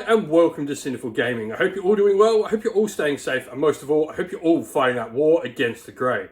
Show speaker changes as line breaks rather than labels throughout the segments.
and welcome to Sinful Gaming. I hope you're all doing well, I hope you're all staying safe, and most of all, I hope you're all fighting that war against the Grey.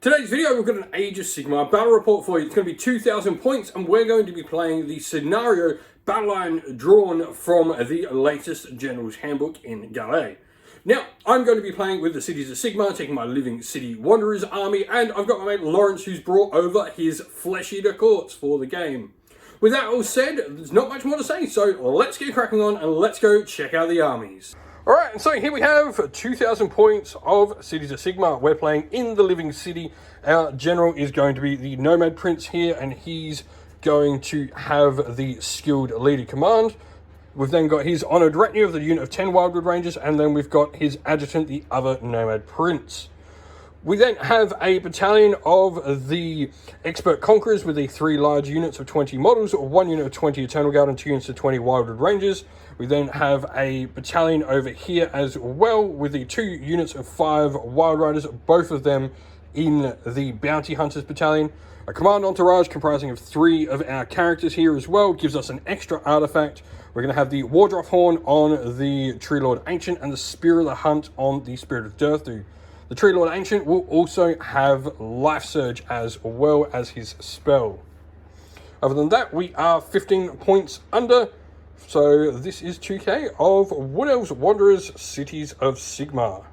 Today's video, we've got an Age of Sigmar battle report for you. It's going to be 2,000 points, and we're going to be playing the scenario Battleline drawn from the latest General's Handbook in Galay. Now, I'm going to be playing with the Cities of Sigmar, taking my Living City Wanderers army, and I've got my mate Lawrence, who's brought over his Flesh Eater courts for the game. With that all said, there's not much more to say, so let's get cracking on and let's go check out the armies. Alright, and so here we have 2,000 points of Cities of Sigmar. We're playing in the Living City. Our general is going to be the Nomad Prince here, and he's going to have the Skilled Leader Command. We've then got his Honoured Retinue of the unit of 10 Wildwood Rangers, and then we've got his Adjutant, the other Nomad Prince. We then have a battalion of the Expert Conquerors with the 3 large units of 20 models, 1 unit of 20 Eternal Guard, and 2 units of 20 Wildwood Rangers. We then have a battalion over here as well with the 2 units of 5 Wild Riders, both of them in the Bounty Hunters battalion. A command entourage comprising of 3 of our characters here as well, gives us an extra artifact. We're going to have the Wardrough Horn on the Tree Lord Ancient and the Spear of the Hunt on the Spirit of Durthu. The Tree Lord Ancient will also have Life Surge as well as his spell. Other than that, we are 15 points under. So this is 2k of Wood Elves Wanderers Cities of Sigmar.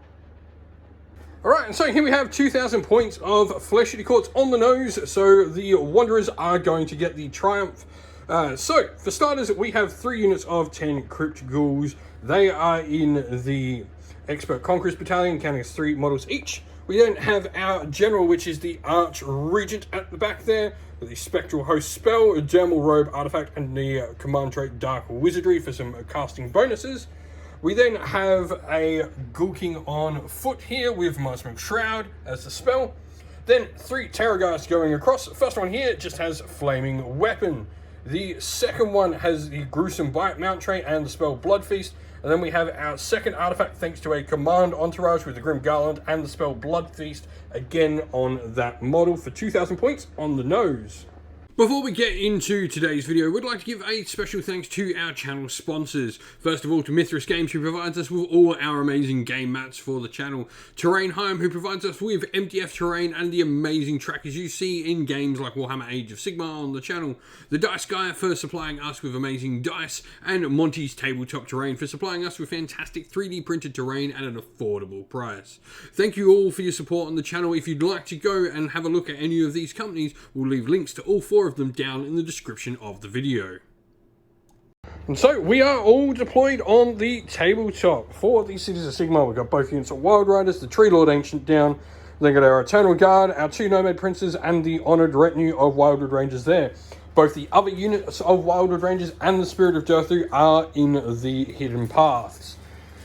Alright, and so here we have 2,000 points of Flesh Eater Courts on the nose. So the Wanderers are going to get the Triumph. So for starters, we have 3 units of 10 Crypt Ghouls. They are in the Expert Conquerors battalion, counting as 3 models each. We then have our general, which is the Arch Regent at the back there, with the Spectral Host spell, a Dermal Robe artifact, and the command trait Dark Wizardry for some casting bonuses. We then have a Ghoul King on foot here with Marsman Shroud as the spell. Then 3 Terrorgeist going across. The first one here just has Flaming Weapon. The second one has the Gruesome Bite mount trait and the spell Blood Feast. And then we have our second artifact thanks to a command entourage with the Grim Garland and the spell Blood Feast, again on that model for 2,000 points on the nose. Before we get into today's video, we'd like to give a special thanks to our channel sponsors. First of all, to Mithras Games, who provides us with all our amazing game mats for the channel. Terrainheim, who provides us with MDF terrain and the amazing trackers you see in games like Warhammer Age of Sigmar on the channel. The Dice Guy for supplying us with amazing dice, and Monty's Tabletop Terrain for supplying us with fantastic 3D printed terrain at an affordable price. Thank you all for your support on the channel. If you'd like to go and have a look at any of these companies, we'll leave links to all 4 of them down in the description of the video. And so we are all deployed on the tabletop for the Cities of Sigmar. We've got both units of Wild Riders, the Tree Lord Ancient down, then got our Eternal Guard, our 2 Nomad Princes, and the Honoured Retinue of Wildwood Rangers there. Both the other units of Wildwood Rangers and the Spirit of Durthu are in the Hidden Paths.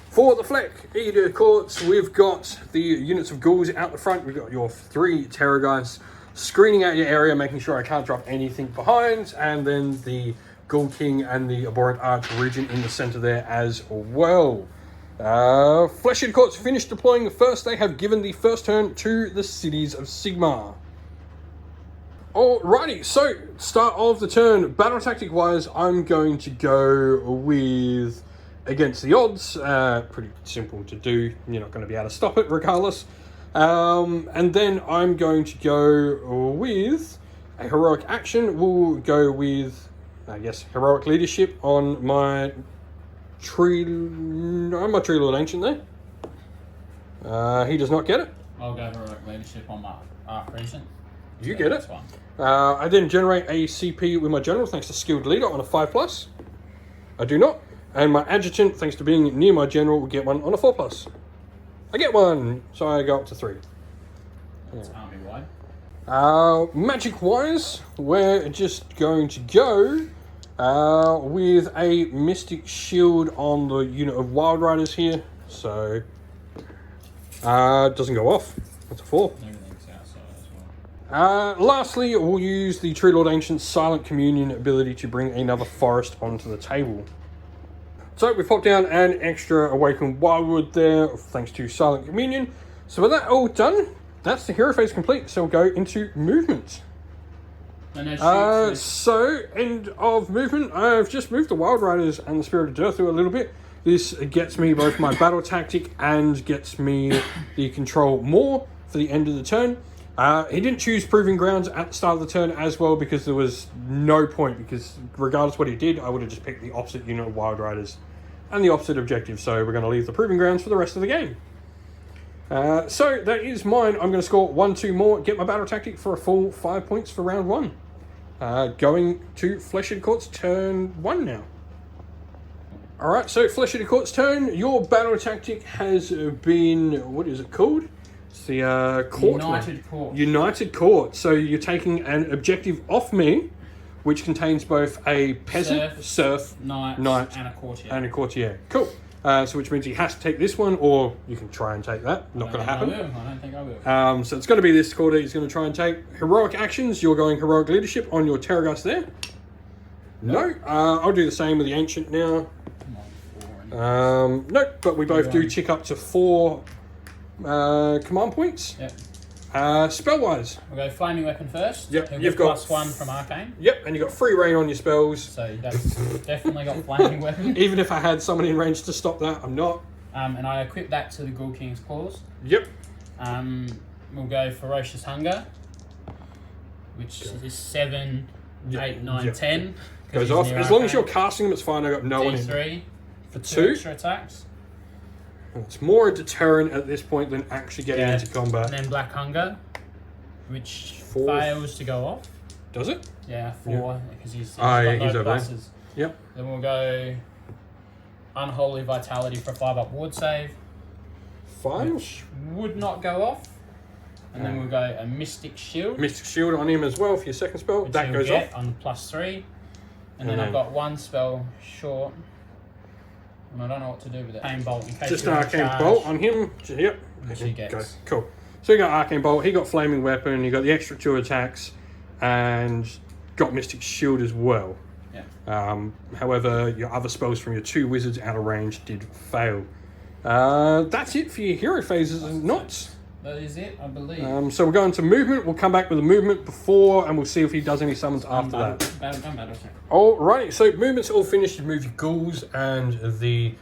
For the Flesh Eater Courts, we've got the units of Ghouls out the front. We've got your 3 Terrorgeists screening out your area, making sure I can't drop anything behind, and then the Ghoul King and the Abhorrent Arch Regent in the center there as well. Flesh Eater Courts finished deploying first. They have given the first turn to the Cities of Sigmar. Alrighty, so start of the turn, battle tactic wise, I'm going to go with Against the Odds. Pretty simple to do, you're not going to be able to stop it regardless. And then I'm going to go with a Heroic Action. We'll go with, I guess, Heroic Leadership on my Tree Lord Ancient there. He does not get it.
I'll go Heroic Leadership on my Arch Regent.
You get it. I then generate a CP with my General thanks to Skilled Leader on a 5+. I do not. And my Adjutant, thanks to being near my General, will get one on a 4+. I get 1, so I go up to 3.
That's army-wide.
Magic-wise, we're just going to go with a Mystic Shield on the unit of Wild Riders here. So, it doesn't go off. That's a 4.
Everything's outside as well.
Lastly, we'll use the Tree Lord Ancient's Silent Communion ability to bring another forest onto the table. So we've popped down an extra Awakened Wildwood there, thanks to Silent Communion. So with that all done, that's the hero phase complete, so we'll go into movement. So, end of movement. I've just moved the Wild Riders and the Spirit of Durthu a little bit. This gets me both my battle tactic and gets me the control more for the end of the turn. He didn't choose Proving Grounds at the start of the turn as well because there was no point, because regardless what he did, I would have just picked the opposite unit of Wild Riders and the opposite objective. So we're going to leave the Proving Grounds for the rest of the game. So that is mine. I'm going to score 1-2 more, get my battle tactic for a full 5 points for round 1. Going to Flesh-Eater Court's turn 1 now. Alright, so Flesh-Eater Court's turn. Your battle tactic has been, what is it called? It's the court.
United Court.
United Court. So you're taking an objective off me, which contains both a peasant, serf, knight,
and a courtier.
Cool. So which means he has to take this one, or you can try and take that. Not going to happen.
I don't think I will.
So it's going to be this quarter. He's going to try and take heroic actions. You're going heroic leadership on your Terragast there. No. I'll do the same with the ancient now. Nope. But we both do tick up to 4 command points.
Yep.
Spell-wise,
We'll go Flaming Weapon first.
Yep.
You've got +1 from Arcane.
Yep, and you've got free reign on your spells.
So you definitely got Flaming Weapon.
Even if I had someone in range to stop that, I'm not.
And I equip that to the Ghoul King's Claws.
Yep.
We'll go Ferocious Hunger, which is 7, 8, 9, 10.
Goes off. As long as you're casting them, it's fine. I got no one in.
D3 for 2
2
extra attacks.
It's more a deterrent at this point than actually getting into combat.
And then Black Hunger, which
4
fails to go off.
Does it?
Yeah, 4, because he's
yeah,
got
he's
no
over
pluses.
Yep.
Then we'll go Unholy Vitality for a 5-up ward save.
5?
Which would not go off. And then we'll go a Mystic Shield.
Mystic Shield on him as well for your second spell.
Which
That goes off.
on +3. And then I've got 1 spell short. And I don't know what to do with it. Arcane Bolt in case
Just an Arcane Bolt on him. Yep.
Which he gets.
Go. Cool. So you got Arcane Bolt, he got Flaming Weapon, you got the extra 2 attacks, and got Mystic Shield as well.
Yeah.
However, your other spells from your 2 wizards out of range did fail. That's it for your hero phases and knots.
That is it, I believe.
So we're going to movement. We'll come back with the movement before, and we'll see if he does any summons after that. Alrighty, so movement's all finished. You move your ghouls and the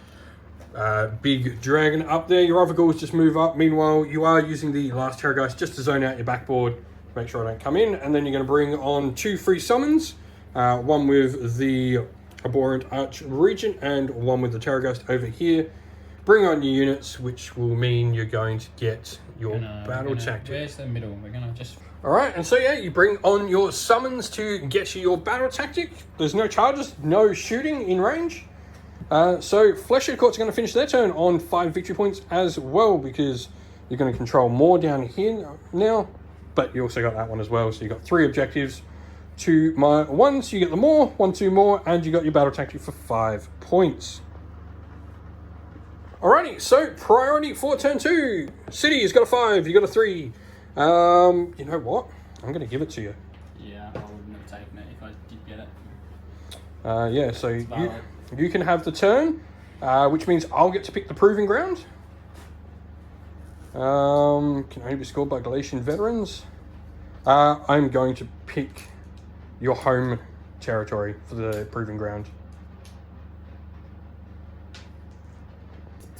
big dragon up there. Your other ghouls just move up. Meanwhile, you are using the last Terragast just to zone out your backboard. Make sure I don't come in. And then you're going to bring on 2 free summons. One with the Abhorrent Arch Regent and one with the Terragast over here. Bring on your units, which will mean you're going to get your battle tactic.
Where's the middle? We're going to just...
Alright, and so yeah, you bring on your summons to get you your battle tactic. There's no charges, no shooting in range. So Flesh-Eater Court's going to finish their turn on 5 victory points as well, because you're going to control more down here now. But you also got that one as well, so you got 3 objectives. 2 my ones, you get the more, 1, 2 more, and you got your battle tactic for 5 points. Alrighty, so priority for turn 2. City has got a 5, you got a 3. You know what? I'm going to give it to you.
Yeah, I wouldn't have taken it if I did get it.
Yeah, so you can have the turn, which means I'll get to pick the Proving Ground. Can only be scored by Galatian veterans. I'm going to pick your home territory for the Proving Ground.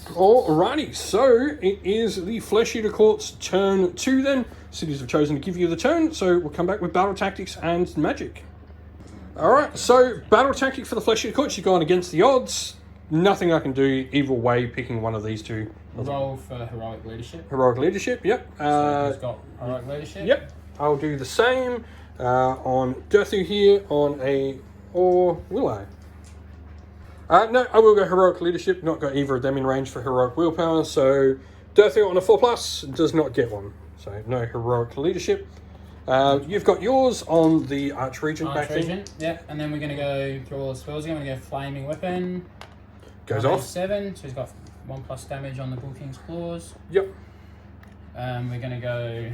Alrighty, so it is the Flesh-Eater Court's turn 2 then. Cities have chosen to give you the turn, so we'll come back with battle tactics and magic. Alright, so battle tactic for the Flesh-Eater Court. You've gone against the odds. Nothing I can do either way picking one of these 2.
Roll for Heroic Leadership.
Heroic Leadership, yep.
So he's got Heroic Leadership.
Yep, I'll do the same on Durthu here on a... or will I? No, I will go Heroic Leadership. Not got either of them in range for Heroic Willpower, so Durthu on a 4+ does not get one. So no Heroic Leadership. You've got yours on the Archregent back there.
Yeah, and then we're going to go through all the spells again. We're going to go Flaming Weapon.
Goes off.
7, so he's got 1+ damage on the Ghoul King's Claws.
Yep.
We're going to go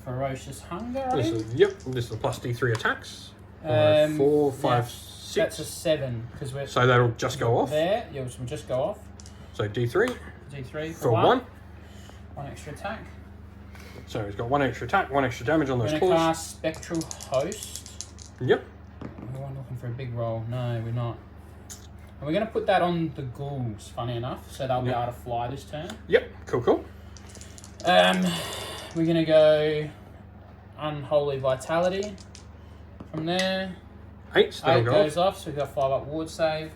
Ferocious Hunger.
This is the plus D3 attacks. 4, 5, 6.
That's a 7 because we're.
So that'll just go off.
There, yeah, which will just go off.
So D3.
D3
for 1.
1 extra attack.
So he's got 1 extra attack, 1 extra damage on those
claws. We're going to cast Spectral Host.
Yep.
We're looking for a big roll. No, we're not. And we're going to put that on the ghouls, funny enough, so they'll be able to fly this turn.
Yep, cool.
We're going to go Unholy Vitality from there.
8.
8 goes off, so we've got 5 up ward save.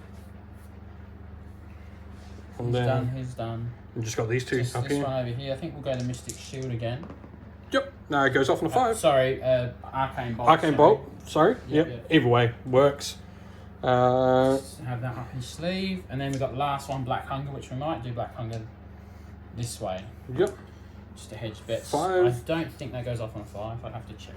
From there.
He's done.
We've just got these two
Just
up
this
here.
one over here. I think we'll go the Mystic Shield again.
Yep. No, it goes off on a 5.
Sorry, Arcane Bolt.
Arcane Bolt. Sorry. Yep. Either way, works.
Just have that up his sleeve. And then we've got the last one, Black Hunger, which we might do Black Hunger this way.
Yep.
Just to hedge bets.
5.
I don't think that goes off on a 5. I'd have to check.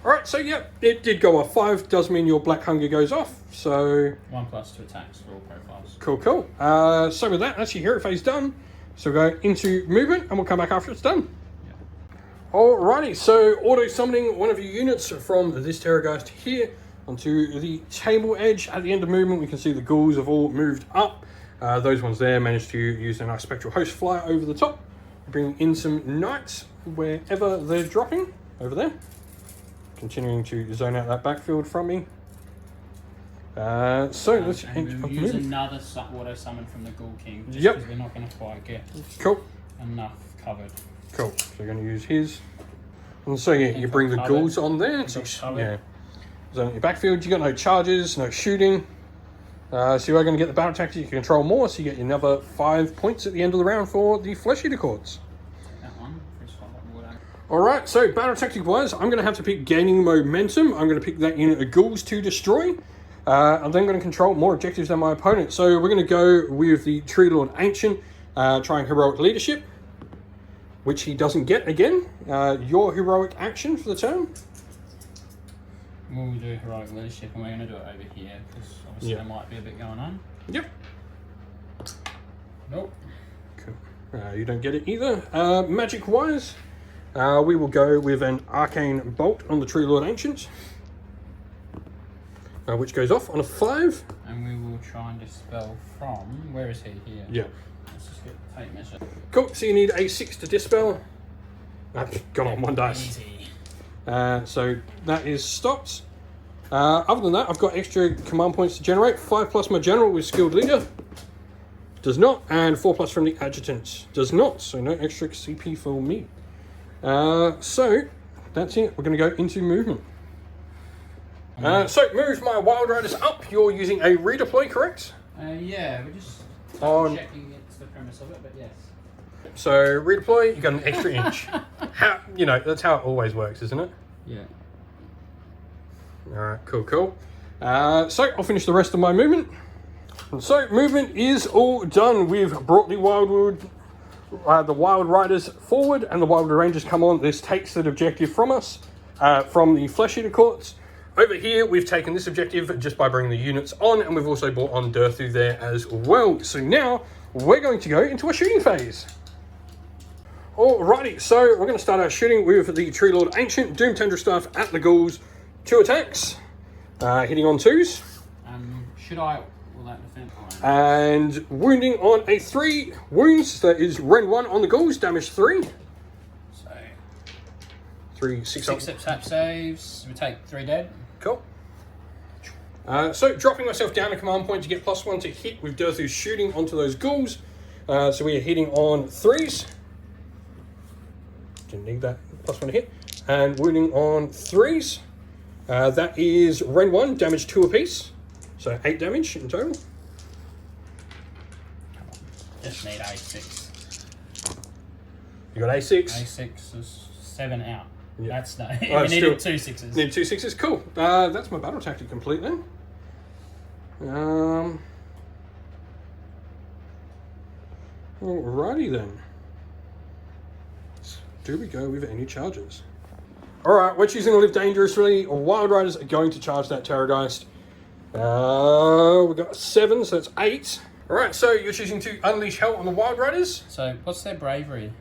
Alright, so yeah, it did go off 5. Does mean your Black Hunger goes off. So
1+2 attacks for all profiles.
Cool. So with that, that's your hero phase done. So we'll go into movement and we'll come back after it's done. Alrighty, so auto summoning one of your units from this Terrorgeist here onto the table edge. At the end of movement, we can see the ghouls have all moved up. Those ones there managed to use a nice spectral host flyer over the top, bring in some knights wherever they're dropping over there. Continuing to zone out that backfield from me. So let's
we'll use another auto summon from the Ghoul King. Just
yep.
Because we're not going to quite get enough covered.
Cool. So we're going to use his. And so yeah, you bring the ghouls on there. Yeah. So your backfield, you got no charges, no shooting. So you are going to get the battle tactics. You can control more, so you get another 5 points at the end of the round for the Flesh Eater Chords. Alright, so battle tactic wise, I'm going to have to pick Gaining Momentum. I'm going to pick that unit of ghouls to destroy. I'm then going to control more objectives than my opponent. So we're going to go with the Tree Lord Ancient, trying Heroic Leadership, which he doesn't get again. Your heroic action for the turn.
We'll do Heroic Leadership and we're going to do it over here because obviously there might be a bit going on.
Yep.
Nope.
Cool. You don't get it either. Magic wise, we will go with an Arcane Bolt on the Tree Lord Ancient, which goes off on a 5.
And we will try and dispel from, where is he? Here.
Yeah.
Let's just get the tape measure.
Cool, so you need a 6 to dispel. That's gone on 1 dice.
Easy.
So that is stopped. Other than that, I've got extra command points to generate. 5+ my general with Skilled Leader. Does not. And 4+ from the Adjutant. Does not. So no extra CP for me. So that's it. We're going to go into movement. So move my Wild Riders up. You're using a redeploy, correct?
Yeah, we're just checking it's the premise of it, but yes.
So redeploy, you got an extra inch. That's how it always works, isn't it?
Yeah.
Alright, cool. So I'll finish the rest of my movement. So movement is all done. We've brought the the Wild Riders forward and the Wild Rangers come on. This takes that objective from us, from the Flesh Eater Courts. Over here, we've taken this objective just by bringing the units on, and we've also brought on Durthu there as well. So now we're going to go into a shooting phase. Alrighty, so we're going to start our shooting with the Tree Lord Ancient, Doom Tendril Staff at the ghouls. 2 attacks, hitting on 2s.
Will that defend?
And wounding on a 3 wounds. That is Ren 1 on the ghouls, damage 3.
So
3, 6 up.
6 tap saves. We take 3 dead.
Cool. So dropping myself down a command point to get +1 to hit with Durthu's shooting onto those ghouls. So we are hitting on 3s. Didn't need that +1 to hit. And wounding on 3s. That is Ren 1, damage 2 apiece. So 8 damage in total.
Just need A6.
You got A6.
A6 is 7 out.
Yeah.
That's no. We needed 2 6s.
Need 2 6s. Cool. That's my battle tactic complete then. Alrighty then. Do we go with any charges? Alright, we're choosing to live dangerously. Wild Riders are going to charge that Terrorgeist. We've got 7, so that's 8. Alright, so you're choosing to unleash hell on the Wild Riders.
So what's their bravery?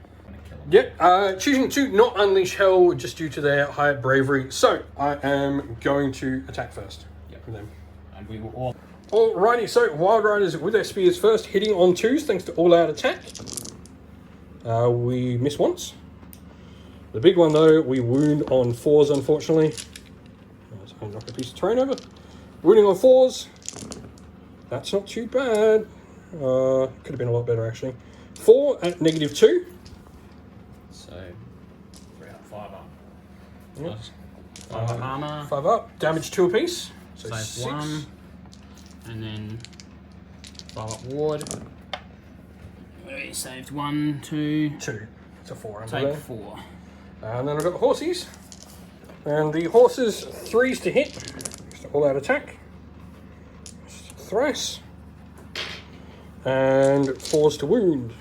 Yep, choosing to not unleash hell just due to their high bravery. So I am going to attack first.
Yep.
With them.
And we will all.
Alrighty, so Wild Riders with their spears first, hitting on 2s thanks to all-out attack. We miss once. The big one though, we wound on 4s unfortunately. That's And knock a piece of terrain over. Wounding on 4s. That's not too bad. Could have been a lot better actually. 4 at -2.
So 3 up, 5 up.
Yep.
5 up armor.
5 up. Damage 2 apiece. So
Save
6.
1. And then 5 up ward. We saved 1, 2.
2. It's a 4 under
Take
there.
4.
And then I've got the horsies. And the horses, 3s to hit. Just all out attack. Thrice. And 4s to wound.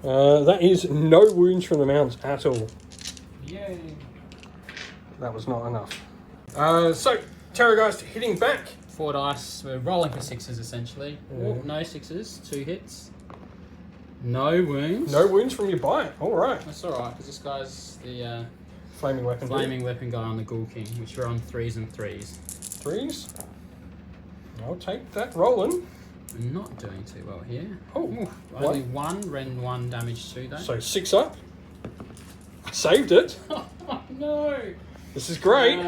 That is no wounds from the mounts at all.
Yay.
That was not enough. So, Terrorgeist hitting back.
4 dice. We're rolling for 6s essentially.
Yeah.
Oh, no 6s. 2 hits. No wounds.
No wounds from your bite. Alright.
That's alright, because this guy's the
Flaming weapon.
flaming weapon guy on the Ghoul King, which we're on 3s and 3s.
3s. I'll take that rolling.
We're not doing too well here.
Oh,
Ooh, only 1, rend 1 damage 2 though.
So 6 up. Saved it.
Oh no!
This is great.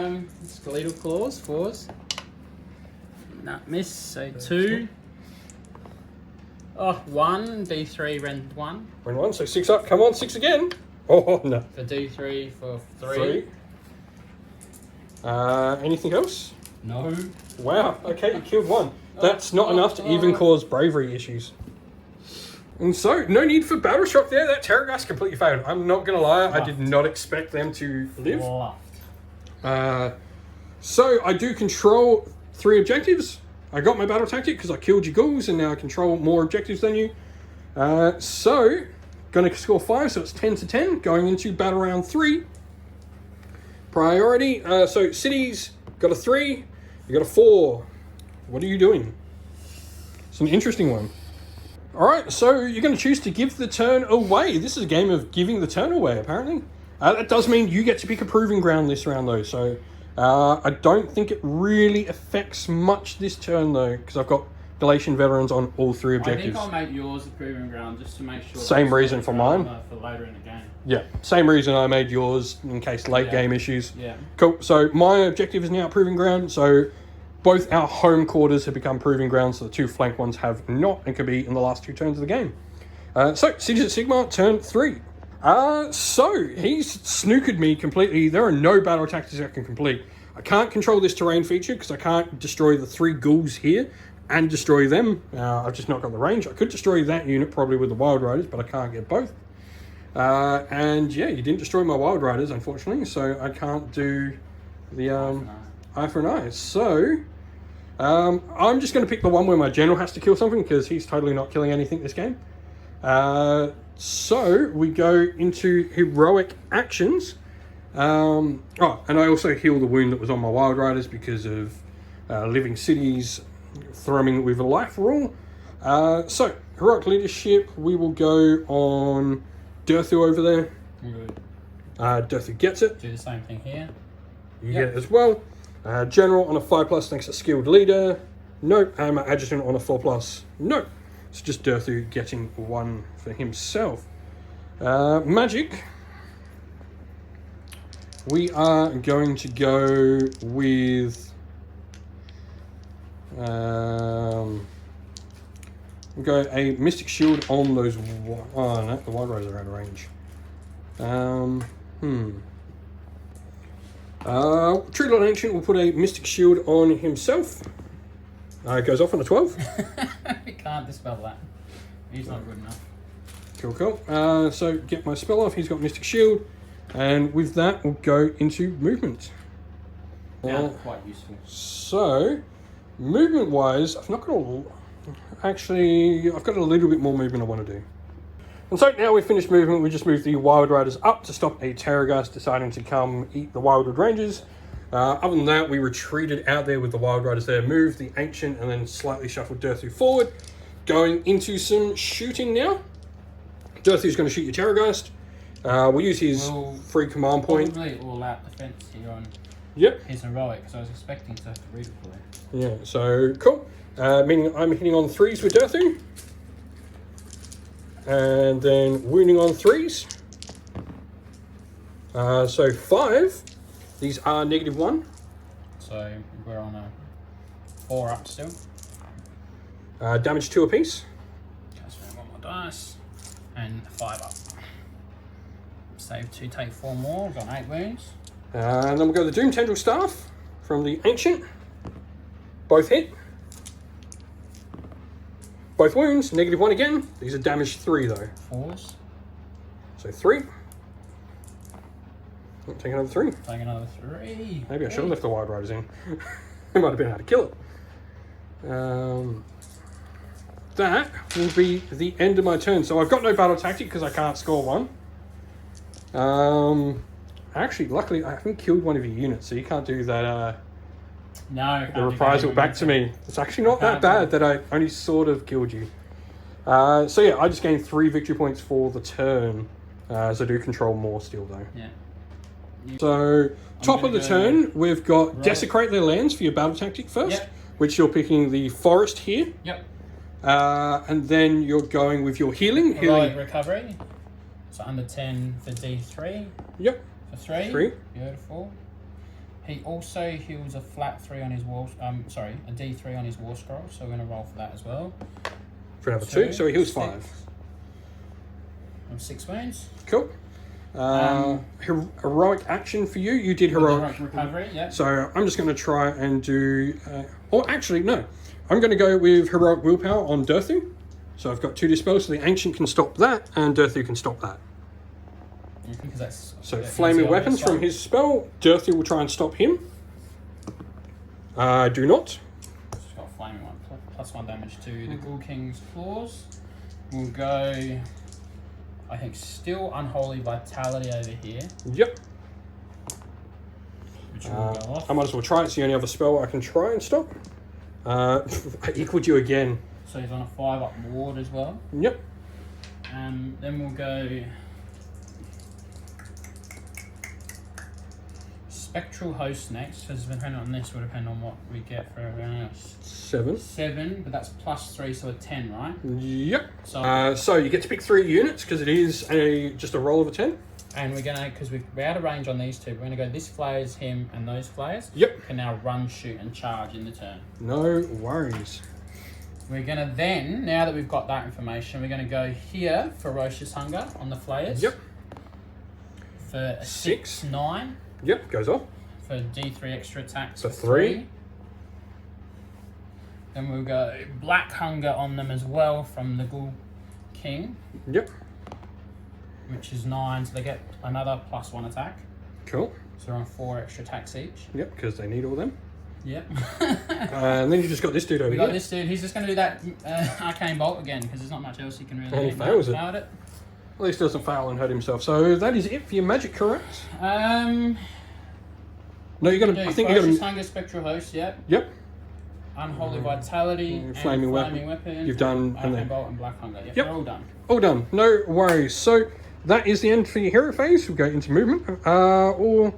Skeletal claws, 4s. Nah, miss, so 2. Oh, 1, D3, rend 1.
Rend 1, so 6 up. Come on, 6 again. Oh, no.
For D3 for 3.
3. Anything else?
No.
Wow, okay, you killed 1. That's not enough to even cause bravery issues. And so, no need for Battle Shock there. That Terrorgeist completely failed. I'm not going to lie, I did not expect them to live. So, I do control 3 objectives. I got my battle tactic because I killed your ghouls and now I control more objectives than you. So, going to score 5, so it's 10 to 10 going into battle round 3. Priority, so cities, got a 3, you got a 4. What are you doing? It's an interesting one. Alright, so you're going to choose to give the turn away. This is a game of giving the turn away, apparently. That does mean you get to pick a proving ground this round, though. So I don't think it really affects much this turn, though, because I've got Galatian veterans on all 3 objectives.
I think I'll make yours a proving ground just to make sure.
Same reason for mine.
For later in the game.
Yeah, same reason I made yours in case late game issues.
Yeah.
Cool. So my objective is now proving ground. So both our home quarters have become proving grounds. So the 2 flank ones have not and could be in the last 2 turns of the game. So Sieges at Sigmar, turn 3. So he's snookered me completely. There are no battle tactics I can complete. I can't control this terrain feature because I can't destroy the 3 ghouls here and destroy them. I've just not got the range. I could destroy that unit probably with the Wild Riders, but I can't get both. And yeah, you didn't destroy my Wild Riders, unfortunately, so I can't do the eye for an eye. So I'm just going to pick the one where my general has to kill something because he's totally not killing anything this game. So we go into heroic actions. And I also heal the wound that was on my Wild Riders because of living cities thrumming with a life rule. So heroic leadership, we will go on Durthu over there.
Good.
Durthu gets it.
Do the same thing here.
You get it as well. General on a 5+ thanks to skilled leader. Nope. And my adjutant on a 4+. Nope. It's just Durthu getting 1 for himself. Magic. We are going to go with we'll go a Mystic Shield on those. Oh no, the Wild Riders are out of range. True Lord Ancient will put a Mystic Shield on himself. It goes off on a 12.
We can't dispel that. He's not good enough.
Cool. So get my spell off. He's got Mystic Shield. And with that, we'll go into movement.
Yeah, quite useful.
So, movement-wise, I've got a little bit more movement I want to do. And so now we've finished movement, we just moved the Wild Riders up to stop a Terrorgeist deciding to come eat the Wildwood Rangers. Other than that, we retreated out there with the Wild Riders there, moved the Ancient, and then slightly shuffled Durthu forward. Going into some shooting now. Durthu's going to shoot your Terrorgeist. We'll use his free command point.
Probably all out defense here on his heroic, so I was expecting to have to redeploy.
Yeah, so cool. Meaning I'm hitting on 3s with Durthu. And then wounding on 3s. So 5. These are -1.
So we're on a 4 up still.
Damage 2 apiece.
Just one more dice. And 5 up. Save 2, take 4 more. We've got 8 wounds.
And then we'll go the Doom Tendril Staff from the Ancient. Both hit. Both wounds, -1 again. These are damage 3 though.
4s.
So 3. Oh, take another 3.
Take another 3.
Maybe I should have left the Wild Riders in. It might have been able to kill it. That will be the end of my turn. So I've got no battle tactic because I can't score one. Actually, luckily, I haven't killed one of your units, so you can't do that.
No.
The reprisal back to me. It's actually not that bad that I only sort of killed you. So yeah, I just gained 3 victory points for the turn. As I do control more still though.
Yeah.
So top of the turn, we've got Desecrate Their Lands for your battle tactic first, which you're picking the Forest here.
Yep.
And then you're going with your healing.
Heroic Recovery. So under 10 for D3.
Yep.
For 3.
3.
Beautiful. He also heals a flat 3 on his war. A D3 on his War Scroll. So we're going to roll for that as well.
For another 2. So he heals 5.
6 wounds.
Cool. Heroic action for you. You did heroic
recovery. Yeah.
So I'm just going to try and do. Or actually, no. I'm going to go with heroic willpower on Durthu. So I've got 2 dispels, so the Ancient can stop that, and Durthu can stop that.
Because that's
so flaming weapons from his spell. Durthu will try and stop him. Do not.
It's got flaming one +1 damage to the Ghoul King's claws. We'll go. I think still Unholy Vitality over here.
Yep.
Which will go off.
I might as well try it. It's the only other spell I can try and stop. I equaled you again.
So he's on a 5 up ward as well.
Yep.
Then we'll go Spectral Host next, because depending on this will depend on what we get for everyone else. 7, but that's +3, so a 10, right?
Yep. So you get to pick 3 units because it is just a roll of a 10.
And we're gonna, because we're out of range on these 2, we're gonna go this flayers, him, and those flayers.
Yep.
Can now run, shoot, and charge in the turn.
No worries.
We're gonna then, now that we've got that information, we're gonna go here, Ferocious Hunger on the flayers.
Yep.
For a 6, 9.
Yep, goes off.
For D3 extra attacks.
So 3.
Then we'll go Black Hunger on them as well from the Ghoul King.
Yep.
Which is 9, so they get another +1 attack.
Cool.
So they're on 4 extra attacks each.
Yep, because they need all them.
Yep.
And then you just got this dude over here.
We got this dude. He's just going to do that Arcane Bolt again because there's not much else he can really do.
And he fails it.
Failed it.
At least doesn't fail and hurt himself. So that is it for your magic, correct?
No,
you got to. I think you got to.
Hunger, Spectral Host. Yep.
Yep.
Unholy Vitality, and
Flaming Weapon. You've done,
and then Bolt and Black Hunger. Yep. They're all done.
All done. No worries. So that is the end for your hero phase. We'll go into movement. Or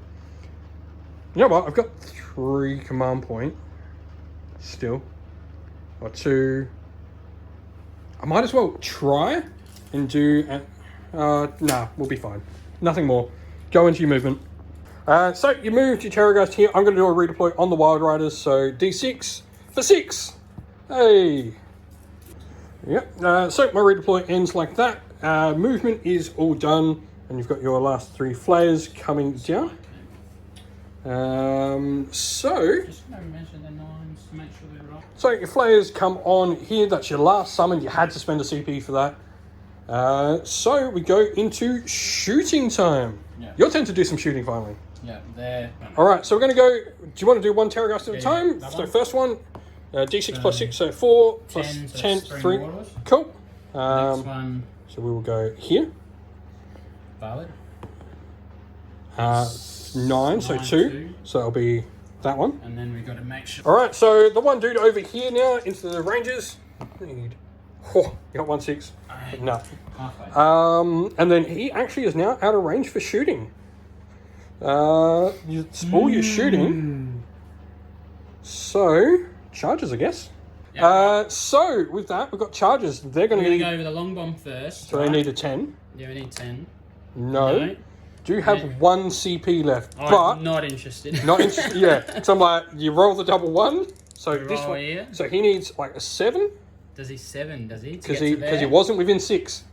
you know what? I've got 3 command point still, or 2. I might as well try and do. Nah, we'll be fine. Nothing more. Go into your movement. So you moved your Terrorgeist here. I'm going to do a redeploy on the Wild Riders. So D6 for 6. Hey. Yep. So my redeploy ends like that. Movement is all done, and you've got your last 3 flayers coming down. So.
Just going to measure the 9s to make sure they're right.
So your flayers come on here. That's your last summon. You had to spend a CP for that. So we go into shooting time.
Yeah.
Your turn to do some shooting finally.
Yeah, there.
All right, so we're going to go. Do you want to do 1 Terrorgeist at a time?
Yeah,
so first one, D6 plus 6, so 4 plus 10, 3. Cool.
Next one.
So we will go here.
Valid.
9, so 2. So it'll be that one.
And then we've got to make sure.
All right, so the one dude over here now into the ranges. You got 1 6. No.
Halfway.
And then he actually is now out of range for shooting. It's all your shooting. So charges, I guess. Yep. So with that, we've got charges. They're going to
go with a long bomb first.
So they need a 10.
Yeah, we need 10.
No. do have
Yeah.
1 CP left,
I'm
but
not interested.
not interested. Yeah, so I'm like, you roll the double 1. So
You
this
roll
one,
here.
so he needs like a 7
Does he 7? Does he?
because he wasn't within 6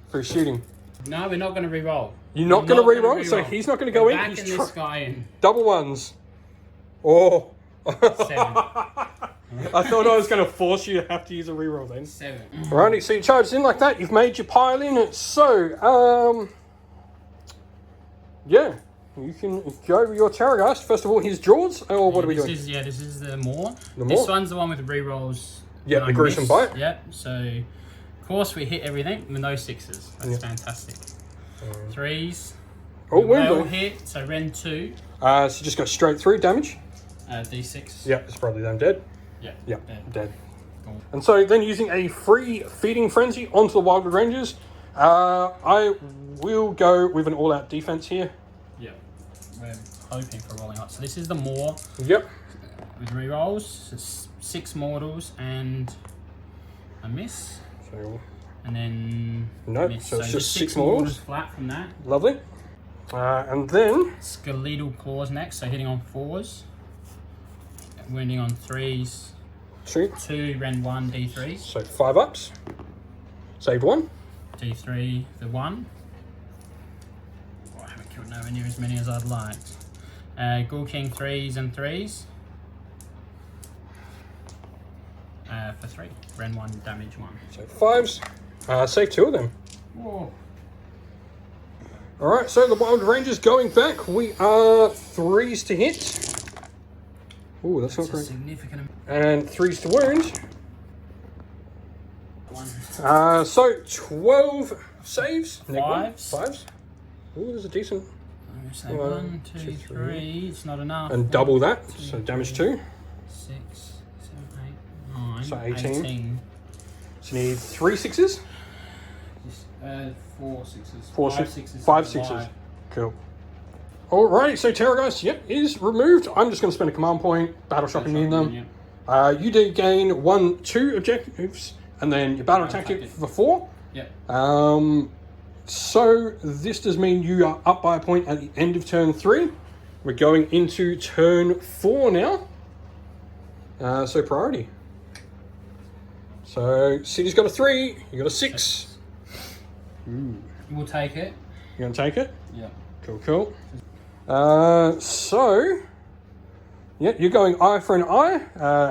for his shooting.
No, we're not going to re-roll.
You're not going to re-roll, so he's not going to go in.
Backing
He's
this guy in.
double 1s. Oh.
7.
I thought I was going to force you to have to use a re-roll then.
7.
Alrighty, so you charged in like that. You've made your pile in. So, yeah, you can go with your Terrorgeist. First of all, his draws, or what are we doing?
This is the Maw.
The
This
Maw?
one's the one with the re-rolls.
Yeah,
when
the
I
gruesome
miss.
bite.
Yep, so, of course, we hit everything with no 6s. That's fantastic. 3s.
Oh,
They all
window.
hit, so Ren 2.
So just go straight through damage.
D6.
Yeah, it's probably them dead.
Yeah.
Yeah,
Dead.
dead.
Cool.
And so then using a free feeding frenzy onto the Wildwood Rangers, I will go with an all-out defense here.
Yeah. We're hoping for rolling up. So this is the Maw
Yep.
with re-rolls. It's 6 mortals and a miss.
So
And then
no,
miss.
so it's just 6
mortals
mortals.
flat from that.
Lovely. And then
Skeletal claws next, so hitting on 4s. Wounding on 3s.
shoot.
2 Ren 1 D3s.
So 5 ups. Saved 1.
D3 the 1. Oh, I haven't killed nowhere near as many as I'd like. Ghoul King 3s and 3s. For 3. Ren 1 damage 1.
So 5s. Save 2 of them.
Whoa.
Alright, so the Wild Rangers going back. We are 3s to hit. Ooh, that's not
That's a
great.
significant
And 3s to wound.
one.
So 12 saves.
Fives.
5s. Ooh, there's a decent.
I'm gonna say
1,
1, 2,
2,
3. It's not enough.
And double that. So damage 2.
6, 7, 8, 9.
So 18. So you need 3 6s.
4 6s.
4
5
6s.
6s.
5 6s. Cool. Alrighty, so Terrorgeist, yep, is removed. I'm just going to spend a command point, battle shocking near them. You do gain 1, 2 objectives, and then your battle tactic for 4.
Yep.
So this does mean you are up by a point at the end of turn 3. We're going into turn 4 now. So priority. So City's got a 3, you got a 6.
We'll take it.
You gonna take it?
Yeah.
Cool, cool. So, yeah, you're going eye for an eye,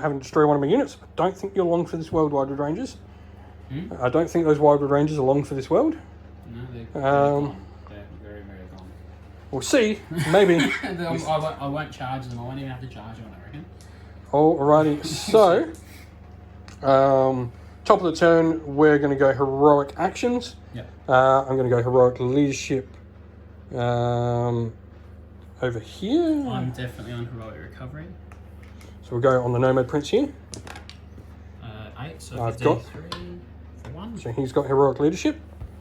having destroyed one of my units. I don't think you're long for this world, Wildwood Rangers. I don't think those Wildwood Rangers are long for this world.
No, they're
Um,
They're very, very gone.
We'll see, maybe.
I won't charge them. I won't even have to charge them, I reckon.
Alrighty, so, top of the turn, we're going to go heroic actions.
Yeah.
I'm going to go heroic leadership over here.
I'm definitely on heroic recovery.
So we'll go on the Nomad Prince here.
8, so
I've
3
got-
for 1.
So he's got heroic leadership.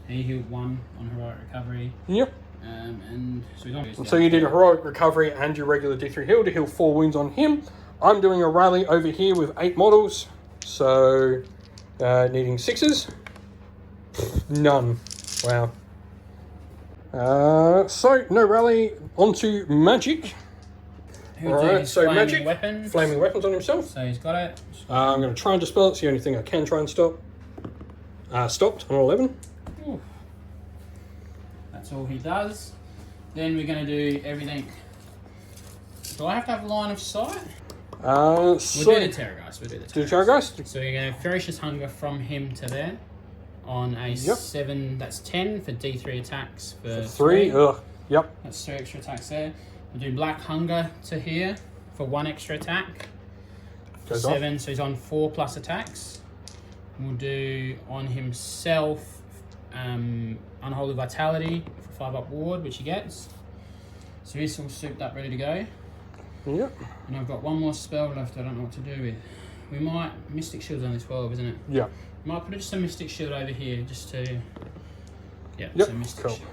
He healed 1 on heroic recovery.
Yep.
And so he's on.
So you did a heroic recovery and your regular D3 heal to heal 4 wounds on him. I'm doing a rally over here with 8 models. So needing 6s. None. Wow. So no rally, onto magic. Alright, so magic.
Weapons.
Flaming weapons on himself.
So he's got it.
I'm going to try and dispel it. It's the only thing I can try and stop. Stopped on 11.
Ooh. That's all he does. Then we're going to do everything. Do I have to have line of sight? We'll do the Terrorgeist. We'll do the
Do the Terrorgeist.
So you're going to Ferocious Hunger from him to there. On a 7, that's 10 for D3 attacks for
3. Ugh. Yep.
That's 3 extra attacks there. We'll do Black Hunger to here for 1 extra attack.
Goes
7, so he's on 4 plus attacks. We'll do on himself Unholy Vitality for 5 up ward, which he gets. So he's all souped up, ready to go.
Yep.
And I've got 1 more spell left I don't know what to do with. We might... Mystic Shield's only 12, isn't it?
Yeah.
Might put just a Mystic Shield over here, just to... Yeah,
Yep,
so Mystic
cool.
Shield.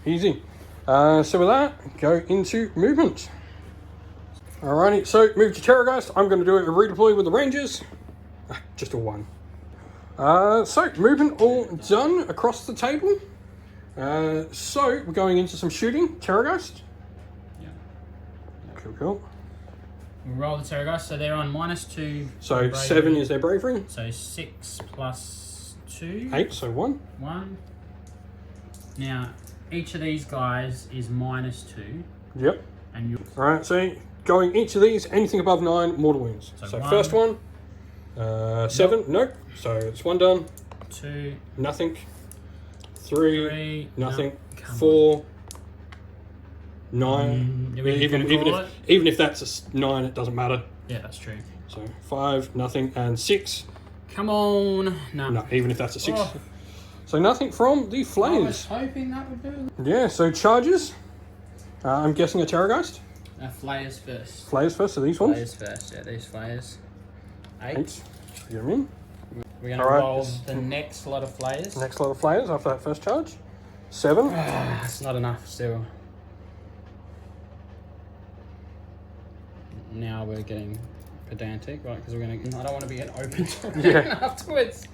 Easy. So with that, go into movement. Alrighty, so move to Terrorgeist. I'm going to do a redeploy with the Rangers. Just a 1. So movement all done across the table. So we're going into some shooting. Terraghost.
Yeah.
Cool.
We'll roll the Terraghost, so they're on -2.
So 7 is their bravery.
So 6 plus 2.
8, so 1.
1. Now, each of these guys is -2.
Yep.
And you.
Alright, so going each of these, anything above 9, mortal wounds. So
one.
first one, 7, nope. So it's 1 done.
2.
Nothing. 3,
3.
nothing.
No,
4, 9.
Even
Even if that's a 9, it doesn't matter.
Yeah, that's true.
So 5, nothing, and 6.
Come on.
No, even if that's a 6.
Oh.
So nothing from the
I was
flayers.
hoping that would do.
Yeah, so charges. I'm guessing a Terraghost.
Flayers first.
Flayers first, so these ones.
Flayers first, yeah, these flayers. 8.
8. Get them in.
We're going to
Alright.
roll the next lot of flayers.
Next lot of flayers after that first charge. 7.
It's not enough still. Now we're getting pedantic, right? Because we're going to. I don't want to be an open terrain afterwards.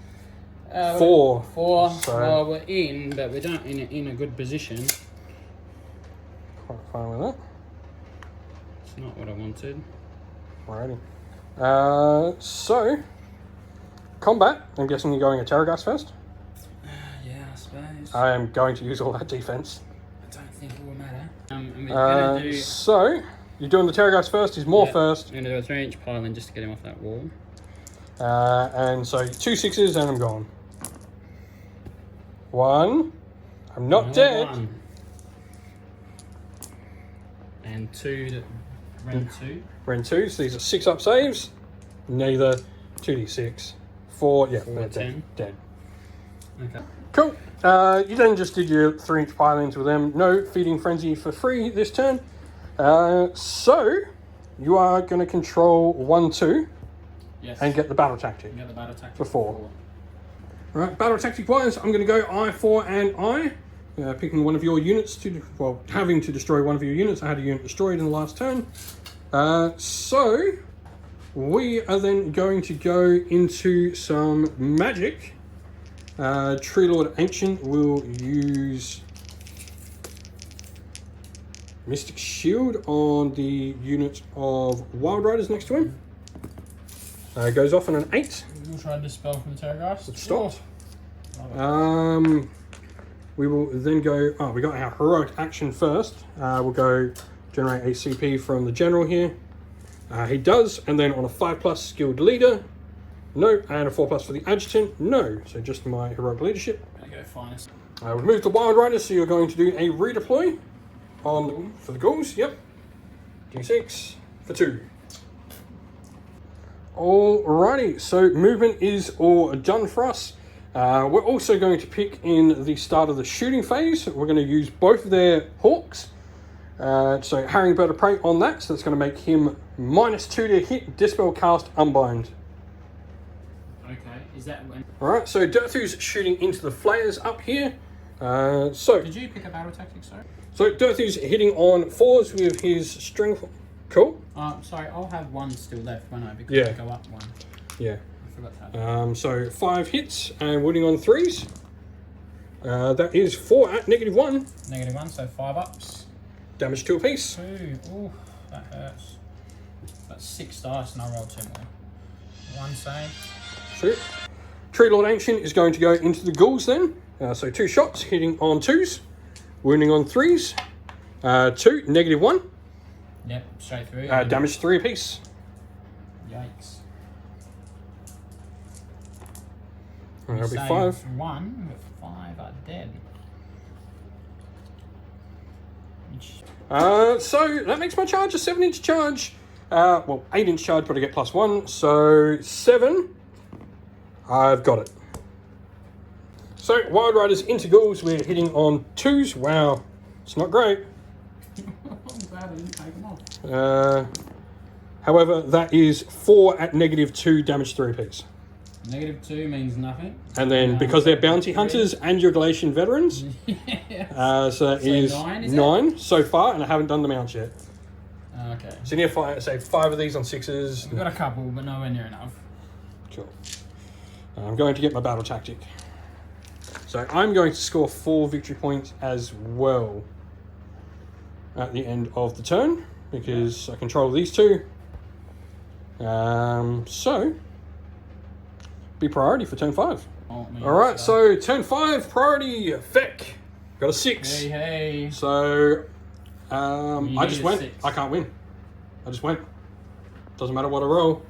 4.
4.
So-
Well, we're in, but we're not in a good position.
Quite fine with that.
It's not what I wanted.
Alrighty. So, combat. I'm guessing you're going a Terraghost first.
Yeah, I suppose.
I am going to use all that defense.
I don't think it will matter. And we're going to do.
So, you're doing the Terraghost first. He's more first.
I'm going to do a 3-inch pylon just to get him off that wall.
And so 2 6s and I'm gone. 1. I'm not
Another
dead.
1. And 2 to Ren 2.
Ren 2, so these are 6 up saves. Neither 2d6. 4, yeah,
4,
they're
10.
dead.
Okay.
Cool. You then just did your 3-inch pylons with them. No feeding frenzy for free this turn. So you are going to control 1, 2
Yes.
and get the battle tactic.
You got the battle tactic
For 4. Right, battle tactic wise, I'm going to go I4 and I. Picking one of your units to, well, having to destroy one of your units. I had a unit destroyed in the last turn. So we are then going to go into some magic. Tree Lord Ancient will use Mystic Shield on the unit of Wild Riders next to him. Goes off on an 8.
We'll try to dispel from the Terraghost.
It's stopped. We will then go. Oh, we got our heroic action first. We'll go generate a CP from the general here. He does, and then on a 5+ skilled leader, no, and a 4+ for the adjutant, no. So just my heroic leadership.
Gonna go finest.
We've moved to Wild Riders, so you're going to do a redeploy on for the ghouls. Yep. D6 for 2. Alrighty, so movement is all done for us. We're also going to pick in the start of the shooting phase. We're going to use both of their hawks. So Harrying Bird of Prey on that, so that's going to make him -2 to hit, Dispel, Cast, Unbind.
Okay, is that when?
Alright, so Dirthu's shooting into the flayers up here. So
Did you pick a battle tactic, sorry?
Dirthu's hitting on 4s with his strength. Cool.
Sorry, I'll have 1 still left, won't I? Because
Yeah.
I go up 1.
Yeah.
I forgot that.
So 5 hits and wounding on 3s. That is 4 at -1.
-1, so 5 ups.
Damage 2 apiece.
2. Ooh, that hurts. That's 6 dice and I rolled 2 more. 1 save.
Shoot. Tree Lord Ancient is going to go into the ghouls then. So 2 shots, hitting on 2s, wounding on 3s. 2, -1.
Yep, straight through.
Damage 3 apiece.
Yikes.
That'll be
Save
5.
1, but 5 are dead. Which,
So that makes my charge a 7-inch charge. Well, 8-inch charge, but I get +1. So 7. I've got it. So Wild Riders into ghouls. We're hitting on 2s. Wow, it's not great.
I'm glad I didn't take them off.
However, that is 4 at -2, damage 3 apiece.
-2 means nothing.
And then because they're bounty hunters and you're Galatian veterans,
Yes.
so that is
9, is
9 so far, and I haven't done the mounts yet.
Okay.
So near 5, say 5 of these on 6s.
We've got a couple, but nowhere near enough.
Cool. I'm going to get my battle tactic. So I'm going to score 4 victory points as well at the end of the turn because I control these two. So be priority for turn 5.
Oh,
All right, so turn 5 priority Feck. Got a 6.
Hey.
So I just went.
6.
I can't win. I just went. Doesn't matter what I roll.